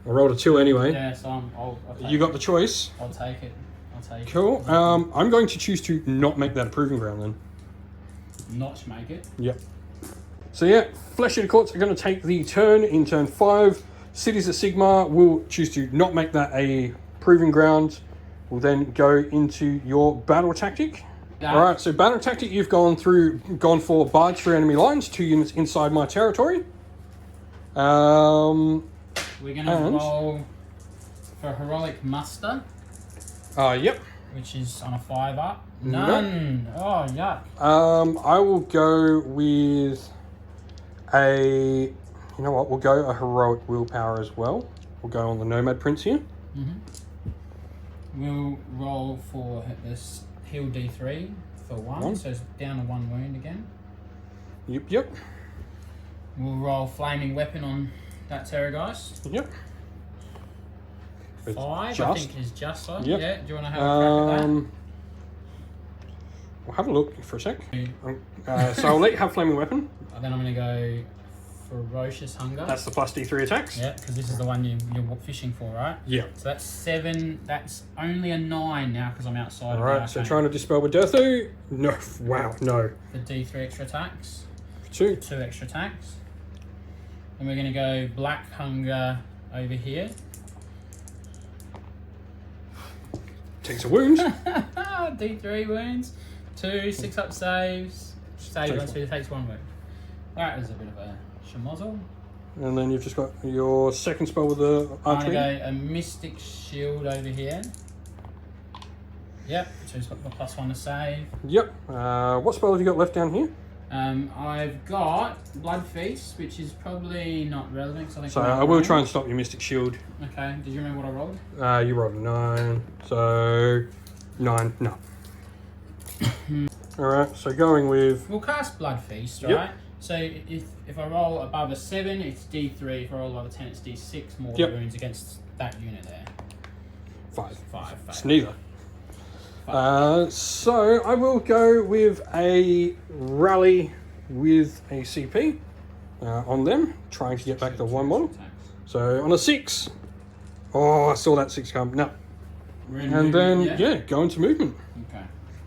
I rolled a 2 anyway.
Yeah, so I'll
You got the choice.
I'll take it. I'll take it.
Cool. I'm going to choose to not make that a proving ground then.
Not make it.
Yep. So yeah, Flesh-Eater Courts are going to take the turn in turn 5. Cities of Sigmar will choose to not make that a proving ground. We'll then go into your battle tactic.
Yeah.
All right, so battle tactic, you've gone for barge through enemy lines, 2 units inside my territory.
We're going to roll for Heroic Muster.
Yep.
Which is on a 5 up. None. Nope. Oh, yuck.
I will go with a... You know what? We'll go a Heroic Willpower as well. We'll go on the Nomad Prince here.
We'll roll for this heal D3 for 1. So it's down to 1 wound again.
Yep.
We'll roll Flaming Weapon on that Terrorgeist.
Yep.
5, I think, is just so.
Yep.
Yeah, do you want to have a crack at that?
We'll have a look for a sec. So I'll let you have Flaming Weapon.
Then I'm going to go Ferocious Hunger.
That's the plus D3 attacks.
Yeah, because this is the one you're fishing for, right?
Yeah.
So that's 7. That's only a 9 now because I'm outside.
All right, so trying to dispel with Deathu. No, wow, no.
The D3 extra attacks.
2.
2 extra attacks. And we're going to go Black Hunger over here.
Takes a wound.
D3 wounds. 2 6 up saves. Save on 2 takes 1 wound. That was a bit of a schmozzle.
And then you've just got your second spell with the archery.
I'm going to go a Mystic Shield over here. Yep, so it's got the +1 to save.
Yep. What spell have you got left down here?
I've got Blood Feast, which is probably not relevant. Cause I think
So I will try and stop your Mystic Shield.
Okay, did you remember what I rolled?
You rolled a 9, so 9, no. Alright, so going with...
We'll cast Blood Feast, right?
Yep.
So if I roll above a 7, it's D3. If I roll above a 10, it's D6 more wounds against that unit there.
5.
5.
It's neither. So I will go with a rally with a CP on them, trying to get back the 1 model. So on a 6. Oh, I saw that 6 come. No. And then, go into movement.
Okay.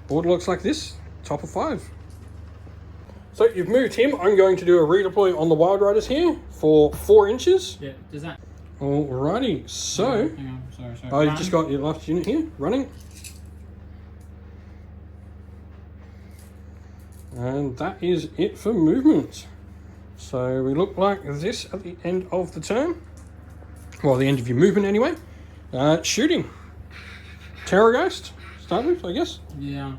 Board looks like this. Top of 5. So you've moved him. I'm going to do a redeploy on the Wild Riders here for 4 inches.
Yeah, does that...
Alrighty, so...
Hang on, sorry.
Oh, you just got your last unit here, running. And that is it for movement. So we look like this at the end of the turn. Well, the end of your movement anyway. Shooting. Terrorgeist, start with, I guess.
Yeah.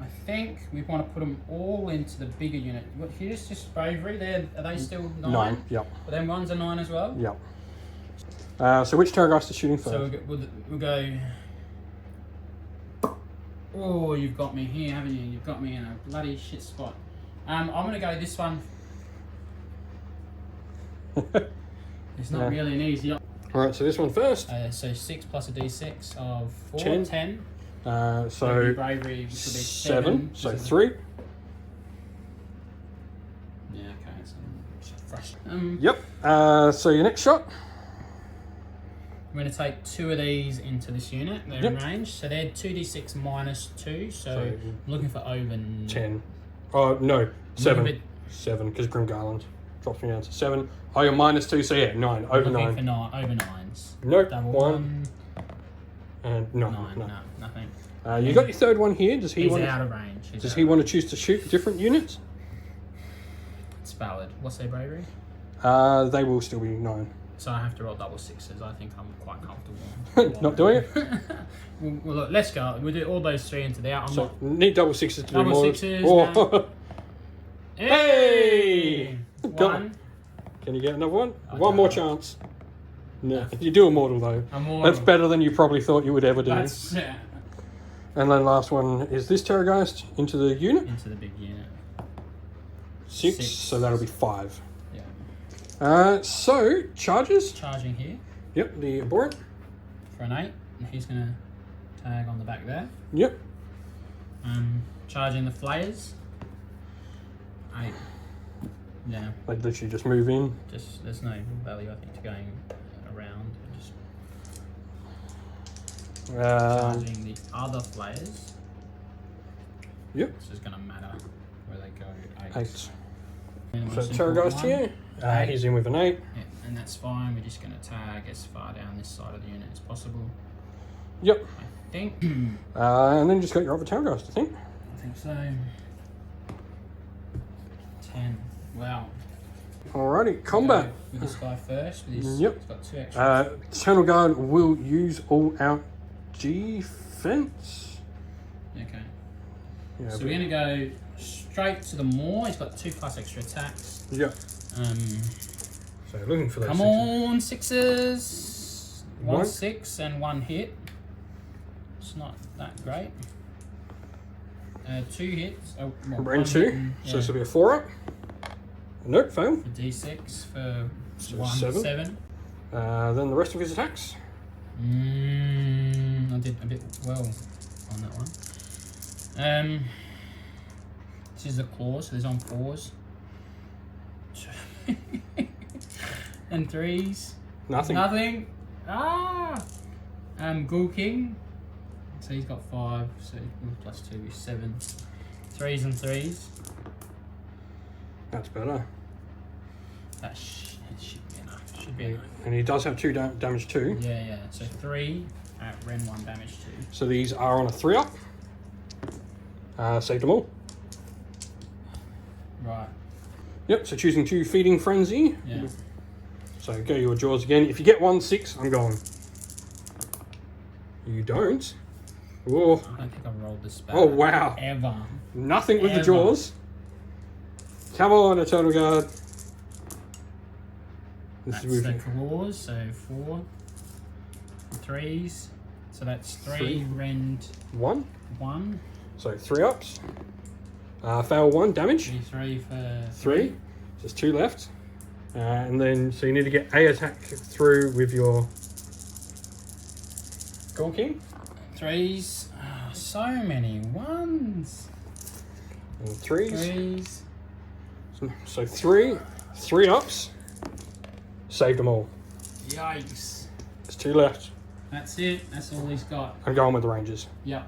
I think we want to put them all into the bigger unit. What, here's just bravery. Are they still 9?
9, yep.
But then one's a 9 as well?
Yep. So which Terrorgeist is shooting first?
So we'll go... Oh, you've got me here, haven't you? You've got me in a bloody shit spot. I'm going to go this one. It's not really an easy...
Alright, so this one first.
So 6 plus a d6 of 4,
10.
10.
So
bravery should be
7, so 3.
Yeah, okay. So frustrating.
Yep. So your next shot.
I'm going to take 2 of these into this unit. They're in range. So they're 2d6 minus 2. So I'm looking for over
10. Oh, no. 7. 7, because Grim Garland drops me down to 7. Oh, you're minus 2, so yeah, 9. Over 9.
For 9. Over 9s.
Nope.
Double
1. And no.
9. No, nothing.
You got your third one here. Does he
He's
want?
out of range.
Does he want to choose to shoot different units?
It's valid. What's their bravery?
They will still be 9.
So I have to roll double 6s. I think I'm quite comfortable.
Not doing it?
well, look, let's go. We'll do all those 3 into the out.
Need double 6s to do more.
Double 6s. Hey! 1.
Can you get another one? One more chance. No. You do Immortal though. That's better than you probably thought you would ever do. And then last one is this Terrorgeist into the unit.
Into the big unit.
6, so that'll be 5.
Yeah.
So, charges.
Charging here.
Yep, the abhorrent.
For an 8. And he's going to tag on the back there.
Yep.
Charging the flayers. 8. Yeah.
They literally just move in.
Just there's no value I think to going around. Just charging the other flayers.
Yep.
This is going to matter where they go. 8.
8. So Terrorgeist here. He's in with an 8.
Yeah, and that's fine. We're just going to tag as far down this side of the unit as possible.
Yep.
I think.
And then just got your other Terrorgeist, I think.
I think so. 10. Wow.
Alrighty, combat.
Go with this guy first. With his,
Yep.
He's got 2 extra.
Channel Guard will use all out defense.
Okay.
Yeah,
So we're going to go straight to the Maw. He's got 2+ extra attacks.
Yep. So looking for those.
Come on, 6s. 1
One.
6 and 1 hit. It's not that great. 2 hits. Oh, well,
Range 2.
Yeah.
So this will be a 4 up. Nope, fail.
A D6 for
So
1
7.
7.
Then the rest of his attacks.
I did a bit well on that one. This is the claw, so there's on 4s. And 3s.
Nothing.
Nothing. Ghoul King. So he's got 5, so +2 is 7. 3s and 3s.
That's better.
That should be enough. Should be enough.
And he does have 2 damage too.
Yeah. So 3 at Ren 1 damage 2.
So these are on a 3 up. Saved them all.
Right.
Yep, so choosing 2 Feeding Frenzy.
Yeah.
So go your jaws again. If you get 1 6, I'm gone. You don't. Whoa.
I don't think I've rolled this bad.
Oh, wow.
Ever.
Nothing with the
Ever.
jaws. Come on, Eternal Guard.
That's the claws, so 4. 3s. So that's 3 rend
1.
1.
So 3 ups. Fail 1 damage.
3 for
3. There's 2 left. And then, so you need to get a attack through with your Ghoul King.
3s. Oh, so many 1s.
And 3s.
3s.
So 3 ups. Saved them all.
Yikes.
There's 2 left.
That's it. That's all he's got.
I'm going with the Rangers.
Yep.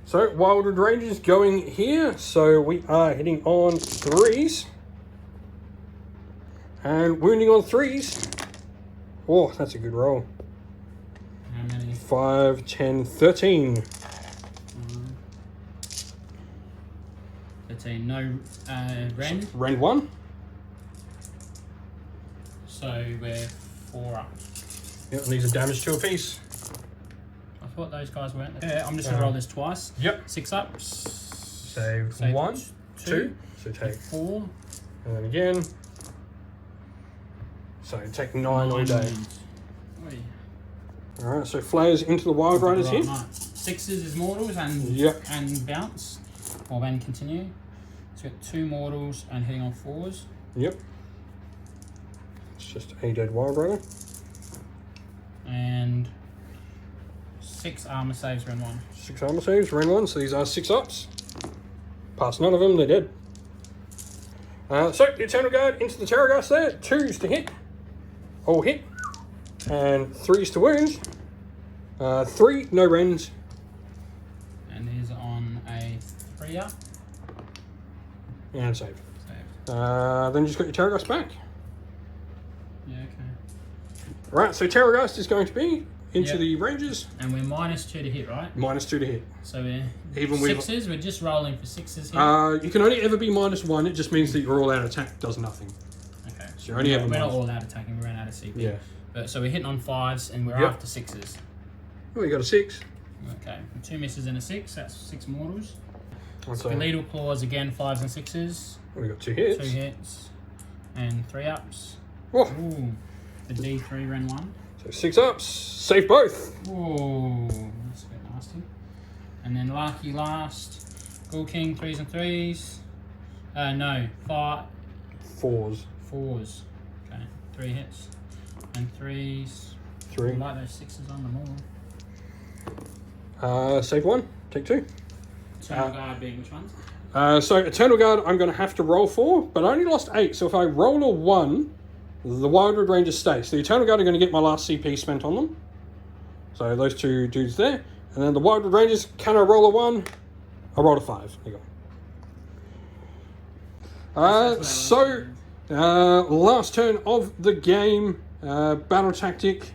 So Wildwood Rangers going here. So we are hitting on 3s. And wounding on 3s. Oh, that's a good roll.
How many?
5, 10, 13.
13. No rend.
Rend 1.
So we're 4 up.
Yep, and these are damage 2 apiece.
I thought those guys weren't. Yeah, I'm just going to roll this twice.
Yep.
6 ups.
Save 1, 2. So take
4.
And then again. So take 9 all day.
Oi.
Alright, so flares into the Wild Riders here.
Right. 6s is mortals and and bounce. Or then continue. So we've got 2 mortals and hitting on 4s.
Yep. It's just a dead Wild Rider.
And 6 armor saves round 1.
6 armor saves, round 1. So these are 6 ups. Past none of them, they're dead. So the Eternal Guard into the Terrorgeist there. 2s to hit. All hit. And 3s to wound. 3, no rends.
And he's on a 3 up.
And save.
Saved.
Then just got your Terrorgeist back.
Yeah, okay.
Right, so Terrorgeist is going to be into
Yep.
the Rangers.
And we're -2 to hit, right?
-2 to hit.
So we're
Even with
6s. We're just rolling for 6s here.
You can only ever be -1. It just means that your all-out attack does nothing.
Okay.
So you're only
we're
ever
not
minus.
all out attacking. We ran out of CP.
Yeah.
But, so we're hitting on 5s and we're
Yep.
after 6s.
Oh, you got a 6.
Okay. 2 misses and a 6. That's 6 mortals.
So
Lethal claws again. 5s and 6s.
we got 2 hits.
2 hits. And 3 ups.
Oh,
Ooh. The D3 ran 1.
so 6 ups. Save both.
Whoa. That's a bit nasty. And then lucky last. Ghoul King, 3s and 3s. No, 5.
4s.
4s. Okay, 3 hits. And 3s.
3.
I like those 6s on them all.
Save 1. Take 2.
Eternal Guard being which ones?
So Eternal Guard, I'm going to have to roll 4, but I only lost 8. So if I roll a 1, the Wildwood Rangers stay. So the Eternal Guard are going to get my last CP spent on them. So those 2 dudes there. And then the Wildwood Rangers, can I roll a 1? I rolled a 5. There you go. Last turn of the game. Battle Tactic.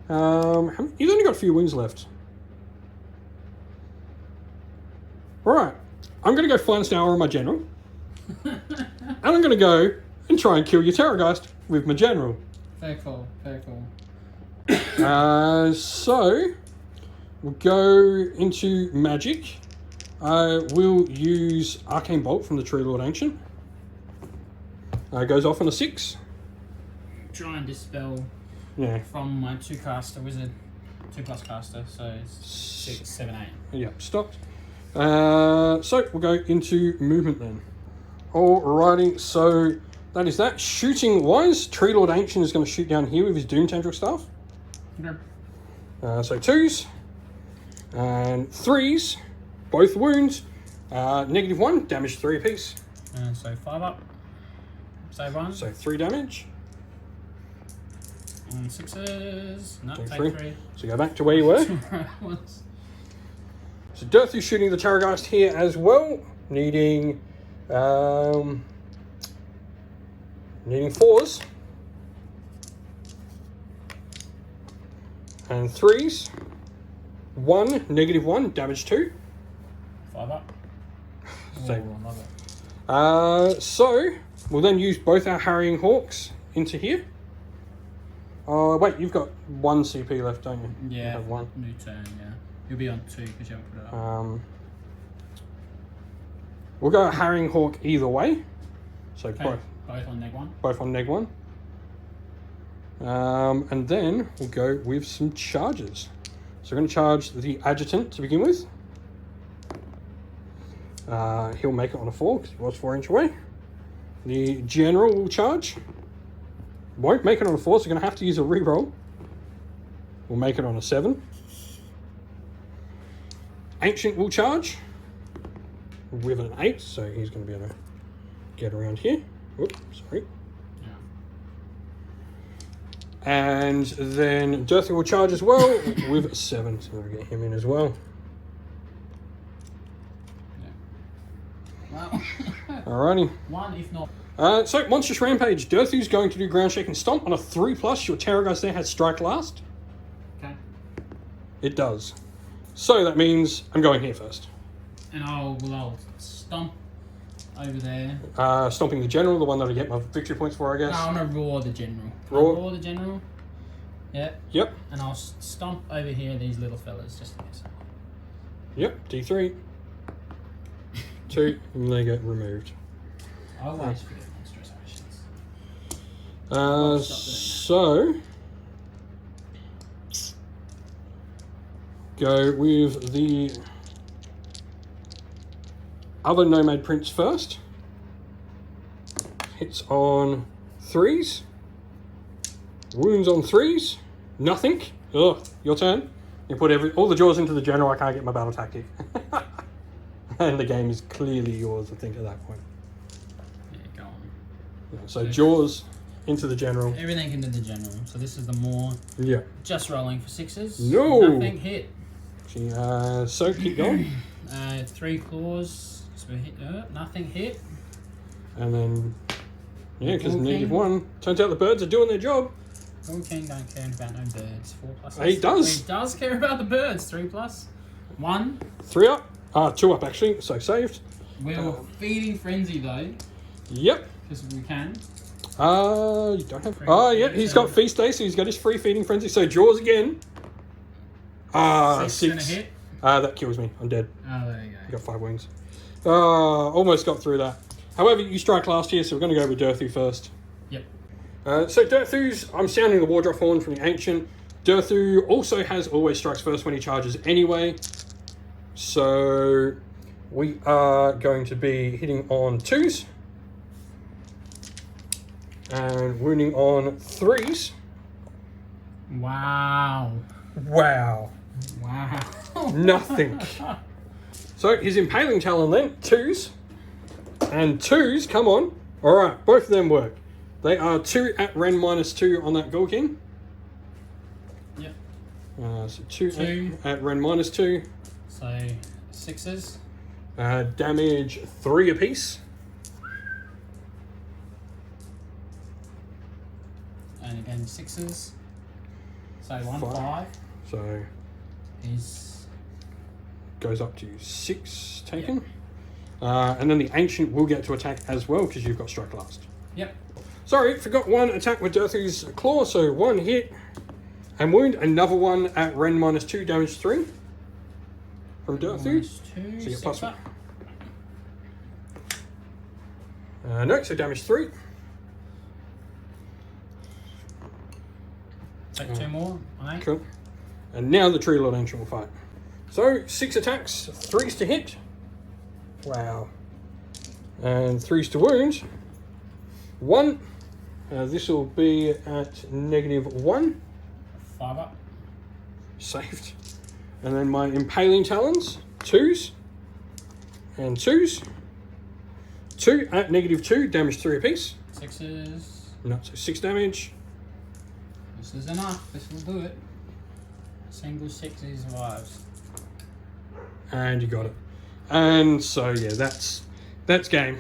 He's only got a few wins left. Right. I'm going to go Finest Hour on my General. And I'm going to go and try and kill your Terrorgeist with my General.
Very cool, very cool.
So, we'll go into Magic. I will use Arcane Bolt from the Tree Lord Ancient. Goes off on a 6.
Try and dispel from my 2-caster wizard. 2+ caster, so it's 6, 7, 8.
Yep, stopped. So we'll go into movement then. Alrighty, so that is that. Shooting wise, Tree Lord Ancient is going to shoot down here with his Doom Tendril Staff.
Okay.
So 2s and 3s, both wounds. -1, damage 3 apiece.
So 5 up. Save 1.
So 3 damage.
And 6s. No,
Take
take 3.
3. So go back to where you were. So Dirthu's shooting the Terrorgeist here as well, needing 4s and 3s. 1, -1, damage 2.
5 up.
Save.
Ooh, I love it.
So we'll then use both our Harrying Hawks into here. Wait, you've got 1 CP left, don't you?
Yeah,
you have 1.
new turn, yeah. You'll be on 2 because you haven't put it up.
We'll go Harrying Hawk either way. So
Okay, both on neg 1.
both on neg 1. And then we'll go with some charges. So we're going to charge the Adjutant to begin with. He'll make it on a 4 because he was 4 inch away. The General will charge. Won't make it on a 4, so we're going to have to use a reroll. We'll make it on a 7. Ancient will charge with an 8, so he's going to be able to get around here. Whoops, sorry.
Yeah.
And then Dirthy will charge as well with a 7, so we'll get him in as well.
Yeah. Well,
Alrighty.
1 if not.
So, Monstrous Rampage. Dirthy's going to do Ground Shake and Stomp on a 3+. Your Terrorgeist there has Strike Last.
Okay.
It does. So that means I'm going here first.
And I'll stomp over there.
Stomping the General, the one that I get my victory points for, I guess.
No, I'm going to roar the General.
Roar
the General. Yeah.
Yep.
And I'll stomp over here these little fellas just in case.
Yep. D3. 2. And they get removed.
I always forget monstrous actions.
So go with the other Nomad Prince first. Hits on 3s. Wounds on 3s. Nothing. Ugh, your turn. You put all the jaws into the General. I can't get my battle tactic. And the game is clearly yours, I think, at that point.
Yeah, go on.
Yeah, so jaws into the General.
Everything into the General. So this is the more.
Yeah.
Just rolling for 6s.
No.
Nothing hit.
So keep going.
3 claws. So we hit. Nothing hit.
And then, yeah, because
Okay.
-1. Turns out the birds are doing their job.
Ghoul King don't care about no birds. 4+.
He does.
He does care about the birds. 3+. 1.
3 up. 2 up, actually. So saved.
We're feeding Frenzy though.
Yep.
Because we can.
You don't have... Oh, yeah, he's got Feast Day, so he's got his free Feeding Frenzy. So jaws again.
6 and a
6.
hit.
That kills me. I'm dead.
Oh, there you
I got 5 wounds. Almost got through that. However, you strike last here, so we're going to go with Dirthu first.
Yep.
So Dirthu's, I'm sounding the Wardrough Horn from the Ancient. Dirthu also has always strikes first when he charges anyway. So we are going to be hitting on 2s and wounding on 3s.
Wow.
Wow.
Wow.
Nothing. So his Impaling Talon then, 2s. And 2s, come on. Alright, both of them work. They are 2 at Ren -2 on that Gulkin.
Yep.
So 2
2
at Ren -2.
So 6s.
Damage 3 apiece.
And again 6s. So 1 5.
So
Is
goes up to 6 taken. Yep. And then the Ancient will get to attack as well because you've got Strike Last.
Yep.
Sorry, forgot one attack with Dirthy's Claw, so 1 hit and wound. Another one at Ren -2, damage 3 from Dirthy.
-2,
So you plus 1.
up.
No, so damage 3.
Take 2 more. Right.
Cool. And now the Tree Lord Ancient will fight. So 6 attacks, 3s to hit. Wow. And 3s to wound. 1. This will be at -1.
5 up.
Saved. And then my Impaling Talons, 2s. And 2s. 2 at -2, damage 3 apiece.
6s.
No, so 6 damage.
This is enough. This will do it. Single 6 survives.
And you got it. And so yeah, that's game.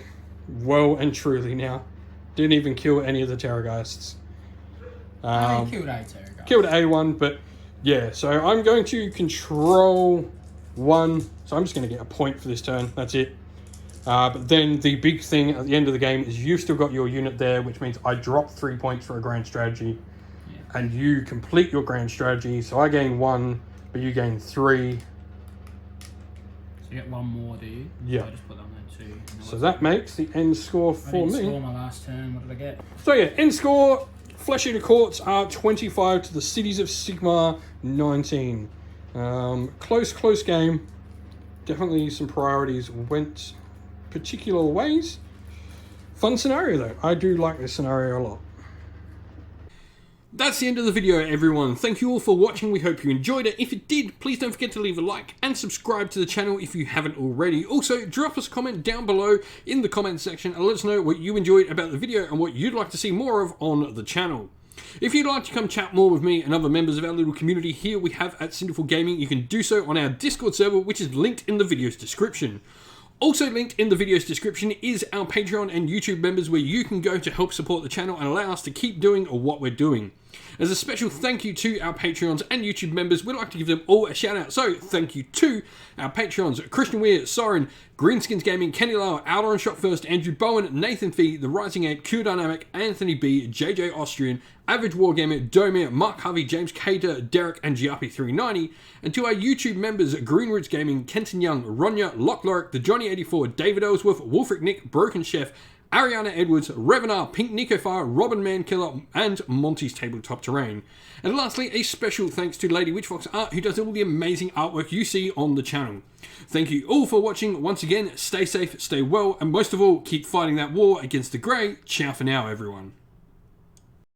Well and truly now. Didn't even kill any of the Terrorgeists.
Killed a Terrorgeist.
Killed A1, but yeah, so I'm going to control 1. So I'm just going to get a point for this turn. That's it. But then the big thing at the end of the game is you've still got your unit there, which means I drop 3 points for a grand strategy. Yeah. And you complete your grand strategy. So I gain 1, but you gain 3.
So you get 1 more, do you?
Yeah.
So I just put that on there too.
So that makes the end score for me.
Score my last turn. What did I get?
So yeah, end score. Flesh Eater Courts are 25 to the Cities of Sigmar 19. Close game. Definitely some priorities went particular ways. Fun scenario though. I do like this scenario a lot. That's the end of the video, everyone. Thank you all for watching. We hope you enjoyed it. If you did, please don't forget to leave a like and subscribe to the channel if you haven't already. Also, drop us a comment down below in the comment section and let us know what you enjoyed about the video and what you'd like to see more of on the channel. If you'd like to come chat more with me and other members of our little community here we have at Cinderful Gaming, you can do so on our Discord server, which is linked in the video's description. Also linked in the video's description is our Patreon and YouTube members where you can go to help support the channel and allow us to keep doing what we're doing. As a special thank you to our Patreons and YouTube members, we'd like to give them all a shout out. So thank you to our Patreons, Christian Weir, Soren, Greenskins Gaming, Kenny Lauer, Outer and Shot First, Andrew Bowen, Nathan Fee, The Rising Ed, Q Dynamic, Anthony B, JJ Austrian, Average Wargamer, Domir, Mark Harvey, James Cater, Derek and Giappi390, and to our YouTube members, Green Roots Gaming, Kenton Young, Ronya, Lock Lorick, The Johnny84, David Ellsworth, Wolfric Nick, Broken Chef, Ariana Edwards, Revenar, Pink Nico Fire, Robin Mankiller, and Monty's Tabletop Terrain. And lastly, a special thanks to Lady Witchfox Art, who does all the amazing artwork you see on the channel. Thank you all for watching. Once again, stay safe, stay well, and most of all, keep fighting that war against the Grey. Ciao for now, everyone.